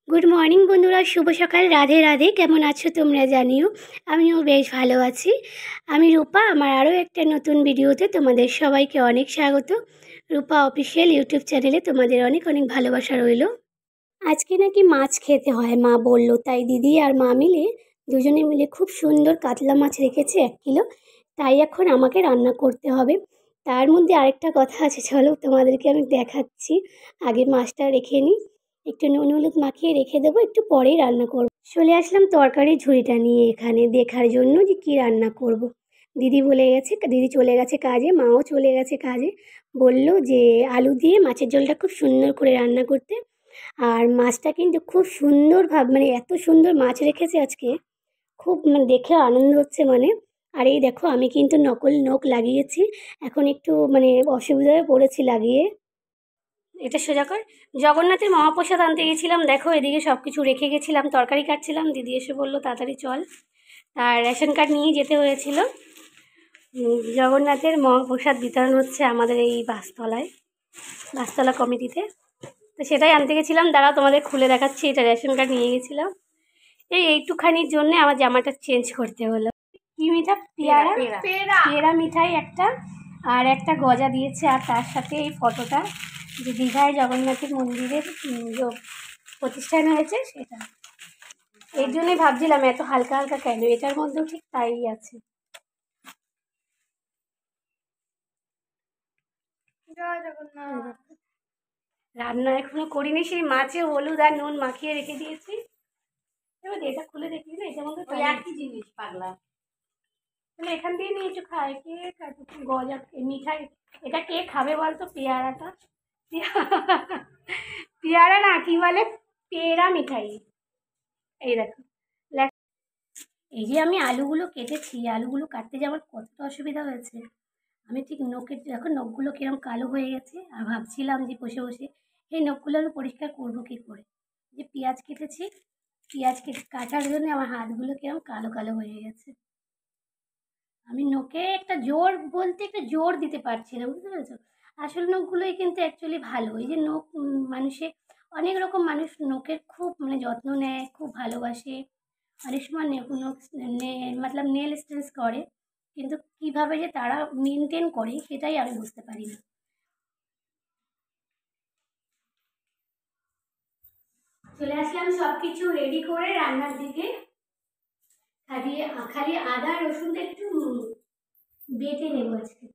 Good morning বন্ধুরা, শুভ সকাল। রাধে রাধে। কেমন আছো তোমরা জানিও। আমিও বেশ ভালো আছি। আমি রূপা। আমার আরও একটা নতুন ভিডিওতে তোমাদের সবাইকে অনেক স্বাগত। রূপা অফিসিয়াল ইউটিউব চ্যানেলে তোমাদের অনেক অনেক ভালোবাসা রইল। আজকে নাকি মাছ খেতে হয়, মা বলল, তাই দিদি আর মা মিলে দুজনে মিলে খুব সুন্দর কাতলা মাছ রেখেছে 1 কিলো। তাই এখন আমাকে রান্না করতে হবে। তার মধ্যে আরেকটা কথা আছে, চলো তোমাদেরকে আমি দেখাচ্ছি। আগে মাছটা রেখে নিই, একটু নুন হলুদ মাখিয়ে রেখে দেবো, একটু পরেই রান্না করব। চলে আসলাম তরকারি ঝুড়িটা নিয়ে এখানে দেখার জন্য যে কী রান্না করব। দিদি চলে গেছে কাজে, মাও চলে গেছে কাজে। বলল যে আলু দিয়ে মাছের ঝোলটা খুব সুন্দর করে রান্না করতে। আর মাছটা কিন্তু খুব সুন্দর মানে এত সুন্দর মাছ রেখেছে আজকে, খুব দেখে আনন্দ হচ্ছে আর এই দেখো, আমি কিন্তু নকল নখ লাগিয়েছি। এখন একটু অসুবিধায় পড়েছি লাগিয়ে। এটা সোজা কর। জগন্নাথের মহাপ্রসাদ আনতে গেছিলাম, দেখো এদিকে সব কিছু রেখে গেছিলাম, তরকারি কাটছিলাম, দিদি এসে বললো তাড়াতাড়ি চল। তার রেশন কার্ড নিয়ে যেতে হয়েছিল। জগন্নাথের মহাপ্রসাদ বিতরণ হচ্ছে আমাদের এই বাসতলা কমিটিতে। তো সেটাই আনতে গেছিলাম, দাঁড়াও তোমাদের খুলে দেখাচ্ছি। এটা রেশন কার্ড নিয়ে গেছিলাম। এইটুখানির জন্যে আমার জামাটা চেঞ্জ করতে হলো। কি মিঠা? পেয়ারা মিঠাই একটা, আর একটা গজা দিয়েছে, আর তার সাথে এই ফটোটা যে দীঘায় জগন্নাথের মন্দিরের প্রতিষ্ঠান হয়েছে সেটা। এর জন্যই ভাবছিলাম এত হালকা হালকা কেন, এটার মধ্যেও ঠিক তাই আছে। রান্না এখনো করিনি, সেই মাছে হলুদ আর নুন মাখিয়ে রেখে দিয়েছি। এবার এটা খুলে দেখি না, এটার মধ্যে একই জিনিস পাগলা। তাহলে এখান দিয়ে নিয়ে একটু খাই। কে গজা মিঠাই এটা কে খাবে বলতো? পেয়ারাটা পেয়ারা না, কি বলে, পেয়ারা মিঠাই। এই দেখো, এই যে আমি আলুগুলো কেটেছি, আলুগুলো কাটতে যে আমার কতটা অসুবিধা হয়েছে। আমি ঠিক এখন নখগুলো কিরম কালো হয়ে গেছে, আর ভাবছিলাম যে বসে বসে এই নখগুলো আমি পরিষ্কার করবো কী করে। যে পেঁয়াজ কেটেছি, কাটার জন্য আমার হাতগুলো কিরম কালো কালো হয়ে গেছে। আমি নখে একটা জোর দিতে পারছি না, বুঝতে পেরেছো? আসল নখগুলোই কিন্তু অ্যাকচুয়ালি ভালো। এই যে নখ, অনেক রকম মানুষ নখের খুব যত্ন নেয়, খুব ভালোবাসে। অনেক সময় নেল স্টেন্স করে, কিন্তু কিভাবে যে তারা মেনটেন করে সেটাই আমি বুঝতে পারি না। চলে আসলাম সব কিছু রেডি করে রান্নার দিকে। খালি আদা রসুনটা একটু বেটে নেবো আজকে।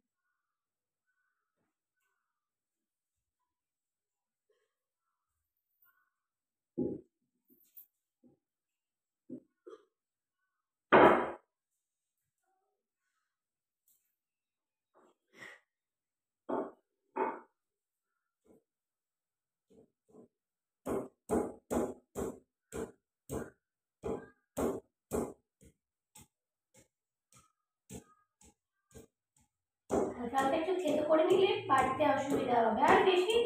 হালকা একটু থেতো করে নিলে বাড়তে অসুবিধা হবে, আর বেশি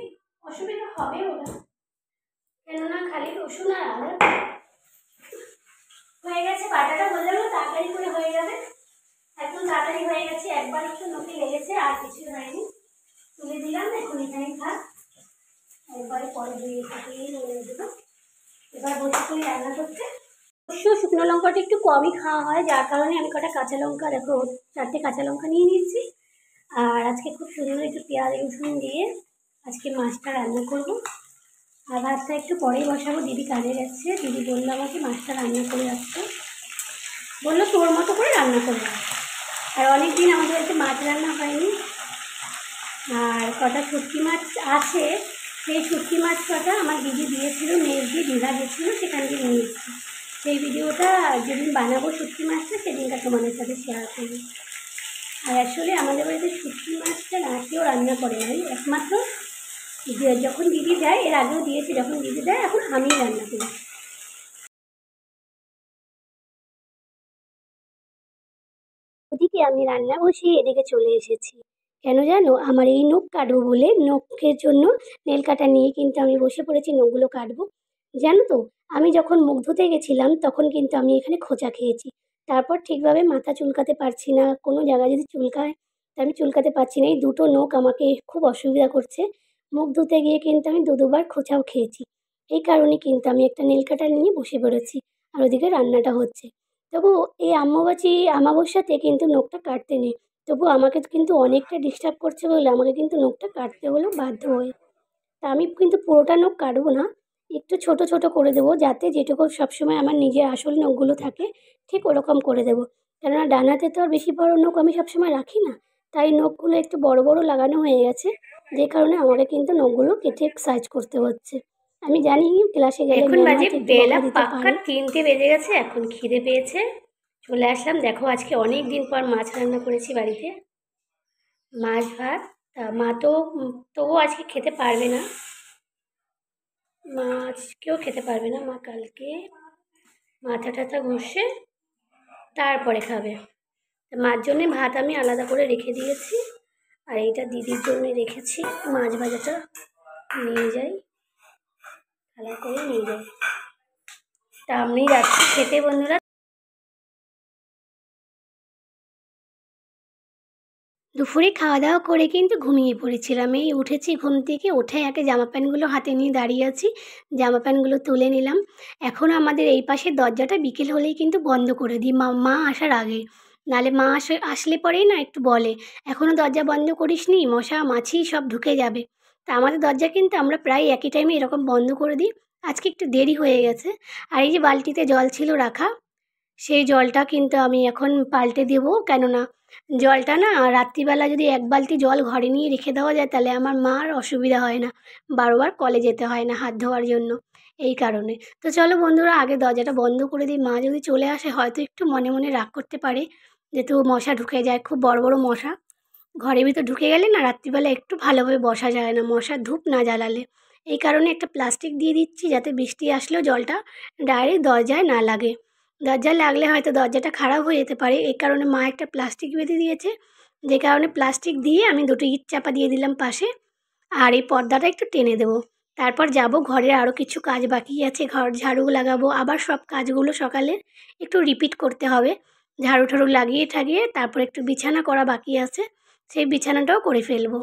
অসুবিধা হবেও না, কেননা খালি রসুন আর আদা হয়ে গেছে। বাটাটা বললাম না তাড়াতাড়ি করে হয়ে যাবে, একদম তাড়াতাড়ি হয়ে গেছে। একবার একটু নখে লেগেছে, আর কিছু হয়নি। তুলে দিলাম, এখন এখানেই থাক, একবারে পরে ধুয়ে দেবো। এবার বসে করে রান্না করতে। অবশ্য শুকনো লঙ্কাটা একটু কমই খাওয়া হয়, যার কারণে আমি কটা কাঁচা লঙ্কা, দেখো 4টে কাঁচা লঙ্কা নিয়ে নিয়েছি। আর আজকে খুব সুন্দর একটু পেঁয়াজ রসুন দিয়ে আজকে মাছটা রান্না করবো। আর ভাতটা একটু পরেই বসাবো, দিদি কাজে যাচ্ছে। দিদি বললো আমাকে মাছটা রান্না করে রাখতে, বললো তোর মতো করে রান্না করবো। আর অনেক দিন আমাদের বাড়িতে মাছ রান্না হয়নি, আর কটা শুটকি মাছ আছে। সেই শুটকি মাছ কটা আমার দিদি দিয়েছিল, মেয়ের দিয়ে দীঘা গেছিলো, সেখান থেকে নিয়ে এসেছি। সেই ভিডিওটা যেদিন বানাবো শুটকি মাছটা, সেদিনটা তোমাদের সাথে শেয়ার করবো। আর আসলে আমাদের বাড়িতে শুটকি মাছটা না কেউ রান্না করে না, একমাত্র যখন দিদি যায়, এর আগেও দিয়েছি, যখন দিদি যায় এখন আমিই রান্না করি। ওদিকে আমি রান্না বসিয়ে এদিকে চলে এসেছি। কেন জানো? আমার এই নখ কাটবো বলে, নখের জন্য নেল কাটা নিয়ে কিন্তু আমি বসে পড়েছি, নখগুলো কাটবো। জানো তো, আমি যখন মুখ ধুতে গেছিলাম তখন কিন্তু আমি এখানে খোঁচা খেয়েছি। তারপর ঠিকভাবে মাথা চুলকাতে পারছি না, কোনো জায়গায় যদি চুলকায় তা আমি চুলকাতে পারছি না। এই দুটো নখ আমাকে খুব অসুবিধা করছে। মুখ ধুতে গিয়ে কিন্তু আমি দুবার খোঁচাও খেয়েছি। এই কারণে কিন্তু আমি একটা নীল কাটার নিয়ে বসে পড়েছি, আর ওদিকে রান্নাটা হচ্ছে। তবু এই আমাবস্যাতে কিন্তু নখটা কাটতে নেই। তবু আমাকে কিন্তু অনেকটা ডিস্টার্ব করছে বলে আমাকে কিন্তু নখটা কাটতে হলো বাধ্য হয়ে। তা আমি কিন্তু পুরোটা নখ কাটবো না, একটু ছোট ছোট করে দেবো, যাতে যেটুকু সবসময় আমার নিজের আসল নখগুলো থাকে ঠিক ওরকম করে দেবো। কেননা ডান হাতে তো আর বেশি বড় নখ আমি সবসময় রাখি না, তাই নখগুলো একটু বড় বড় লাগানো হয়ে গেছে, যে কারণে আমাকে কিন্তু নখগুলো কেটে সাইজ করতে হচ্ছে। আমি জানি ক্লাসে গেলে এখন ম্যাম বাজে হয়তো একটু বেলা বকা দিতে পাক্কা পারে। 3টে বেজে গেছে। এখন খিদে পেয়েছে, চলে আসলাম। দেখো আজকে অনেক দিন পর মাছ রান্না করেছি বাড়িতে, মাছ ভাত। তা মা তো তবুও আজকে খেতে পারবে না, মা আজকেও খেতে পারবে না। মা কালকে মাথা টাথা ঘষে তারপরে খাবে। মার জন্যে ভাত আমি আলাদা করে রেখে দিয়েছি, আর এইটা দিদির জন্য রেখেছি। মাছ ভাজাটা নিয়ে যাই, থালা করে নিয়ে যাই। তা আমি যাচ্ছি খেতে বন্ধুরা। দুপুরে খাওয়া দাওয়া করে কিন্তু ঘুমিয়ে পড়েছিলাম। এই উঠেছি ঘুম থেকে, উঠে একে জামা প্যান্টগুলো হাতে নিয়ে দাঁড়িয়ে আছি, জামা প্যান্টগুলো তুলে নিলাম। এখন আমাদের এই পাশের দরজাটা বিকেল হলেই কিন্তু বন্ধ করে দিই, মা আসার আগে। নাহলে মা আসলে পরেই না একটু বলে, এখনও দরজা বন্ধ করিসনি, মশা মাছি সব ঢুকে যাবে। তা আমাদের দরজা কিন্তু আমরা প্রায় একই টাইমে এরকম বন্ধ করে দিই। আজকে একটু দেরি হয়ে গেছে। আর এই যে বালতিতে জল ছিল রাখা, সেই জলটা কিন্তু আমি এখন পাল্টে দেবো। কেননা জলটা না রাত্রিবেলা যদি এক বালতি জল ঘরে নিয়ে রেখে দেওয়া যায়, তাহলে আমার মার অসুবিধা হয় না, বারবার কলে যেতে হয় না হাত ধোয়ার জন্য, এই কারণে। তো চলো বন্ধুরা, আগে দরজাটা বন্ধ করে দিই। মা যদি চলে আসে হয়তো একটু মনে মনে রাগ করতে পারে, যেহেতু মশা ঢুকে যায়, খুব বড় বড় মশা ঘরের ভিতর ঢুকে গেলে না রাত্রিবেলা একটু ভালোভাবে বসা যায় না, মশার ধূপ না জ্বালালে। এই কারণে একটা প্লাস্টিক দিয়ে দিচ্ছি, যাতে বৃষ্টি আসলেও জলটা ডাইরেক্ট দরজায় না লাগে। দরজায় লাগলে হয়তো দরজাটা খারাপ হয়ে যেতে পারে, এই কারণে মা একটা প্লাস্টিক বেঁধে দিয়েছে, যে কারণে প্লাস্টিক দিয়ে আমি দুটো ইট চাপা দিয়ে দিলাম পাশে। আর এই পর্দাটা একটু টেনে দেবো। তারপর যাব, ঘরের আরও কিছু কাজ বাকি আছে, ঘর ঝাড়ু লাগাবো, আবার সব কাজগুলো সকালে একটু রিপিট করতে হবে। ঝাড়ু ঠাড়ু লাগিয়ে ঠাগিয়ে তারপর একটু বিছানা করা বাকি আছে, সেই বিছানাটাও করে ফেলবো।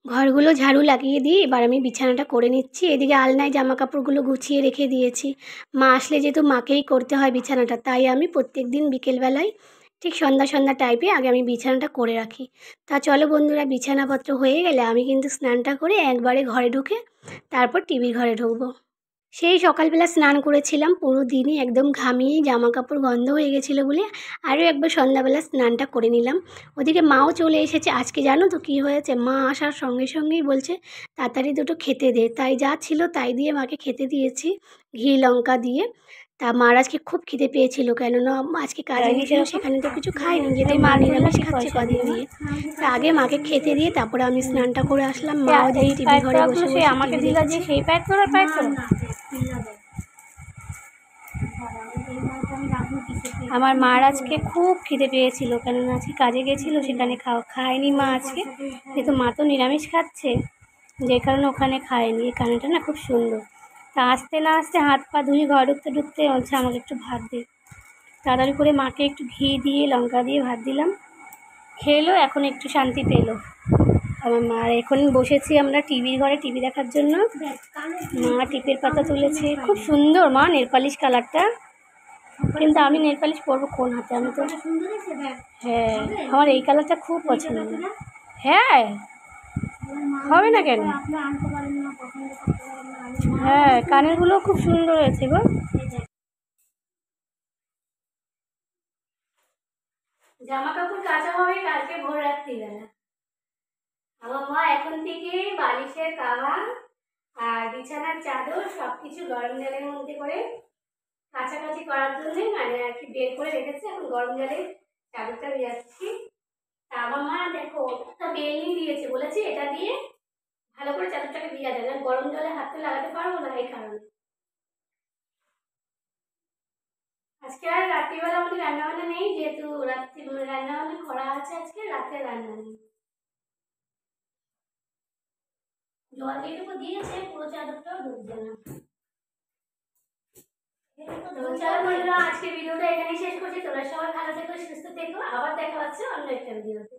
ঘরগুলো ঝাড়ু লাগিয়ে দিয়ে এবার আমি বিছানাটা করে নিচ্ছি। এদিকে আলনায় জামা কাপড়গুলো গুছিয়ে রেখে দিয়েছি। মা আসলে যেহেতু মাকেই করতে হয় বিছানাটা, তাই আমি প্রত্যেক দিন বিকেলবেলায় ঠিক সন্ধ্যা সন্ধ্যা টাইপে আগে আমি বিছানাটা করে রাখি। তা চলো বন্ধুরা, বিছানাপত্র হয়ে গেলে আমি কিন্তু স্নানটা করে একবারে ঘরে ঢুকে তারপর টিভির ঘরে ঢুকবো। সেই সকালবেলা স্নান করেছিলাম, পুরো দিনই একদম ঘামিয়ে জামা কাপড় গন্ধ হয়ে গেছিলো বলে আরও একবার সন্ধ্যাবেলা স্নানটা করে নিলাম। ওদিকে মাও চলে এসেছে। আজকে জানো তো কী হয়েছে, মা আসার সঙ্গে সঙ্গেই বলছে তাড়াতাড়ি দুটো খেতে দে, তাই যা ছিল তাই দিয়ে মাকে খেতে দিয়েছি, ঘি লঙ্কা দিয়ে। তা মার আজকে খুব খিদে পেয়েছিল, কেননা আজকে কাজে গিয়েছিল, সেখানে তো কিছু খায়নি, যেহেতু মা নিরামিষ খাচ্ছে কদিন দিয়ে। তা আগে মাকে খেতে দিয়ে তারপরে আমি স্নানটা করে আসলাম। মাও যেই টিভি ঘরে বসে বসে আমাকে টিভি দিলা যে দেখছে। সেই প্যাক করো, প্যাক করো। আমার মার আজকে খুব খিদে পেয়েছিল, কেননা আজকে কাজে গেছিলো, সেখানে খায়নি মা আজকে, যেহেতু মা তো নিরামিষ খাচ্ছে, যে কারণে ওখানে খায়নি। এই কানেটা না খুব সুন্দর। তা আসতে না আসতে হাত পা ধুয়ে ঘর ঢুকতে ঢুকতে বলছে আমাকে একটু ভাত দে। তাড়াতাড়ি করে মাকে একটু ঘি দিয়ে লঙ্কা দিয়ে ভাত দিলাম, খেলো, এখন একটু শান্তি পেলো আমার মা। এখন বসেছি আমরা টিভির ঘরে টিভি দেখার জন্য। মা টিপের পাতা তুলেছে, খুব সুন্দর মা নেলপালিশ কালারটা, কিন্তু আমি নেলপালিশ পরবো কোন হাতে, আমি তো। হ্যাঁ, আমার এই কালারটা খুব পছন্দ। হ্যাঁ, হবে না কেন? হ্যাঁ, কানেরগুলো খুব সুন্দর হয়েছে গো। জামা কাপড় কাচা হবে কালকে ভোর রাত্রিবেলা। আমার মা এখন থেকে বালিশের কাভার আর বিছানার চাদর সবকিছু গরম জলের মধ্যে করে কাছাকাছি করার জন্য মানে আর কি বের করে রেখেছে। এখন গরম জলে চাদরটা ভিজাচ্ছি। তা আমার মা দেখো একটা বেলনি দিয়েছে, বলেছে এটা দিয়ে ভালো করে চাদরটাকে ভিজা যায় না, গরম জলে হাতে লাগাতে পারবো না, এই কারণে। আজকে আর রাত্রিবেলা আমাদের রান্নাবান্না নেই, যেহেতু রাত্রি রান্নাবান্না করা আছে, আজকে রাতে রান্না নেই। জল যেটুকু দিয়েছে পুরো চাদরটাও ঢুকছে না। চলো বন্ধুরা, আজকে ভিডিওটা এখানেই শেষ করছি। তোমরা সবাই ভালো থেকো, সুস্থ থেকো, আবার দেখা হচ্ছে অন্য একটা ভিডিওতে।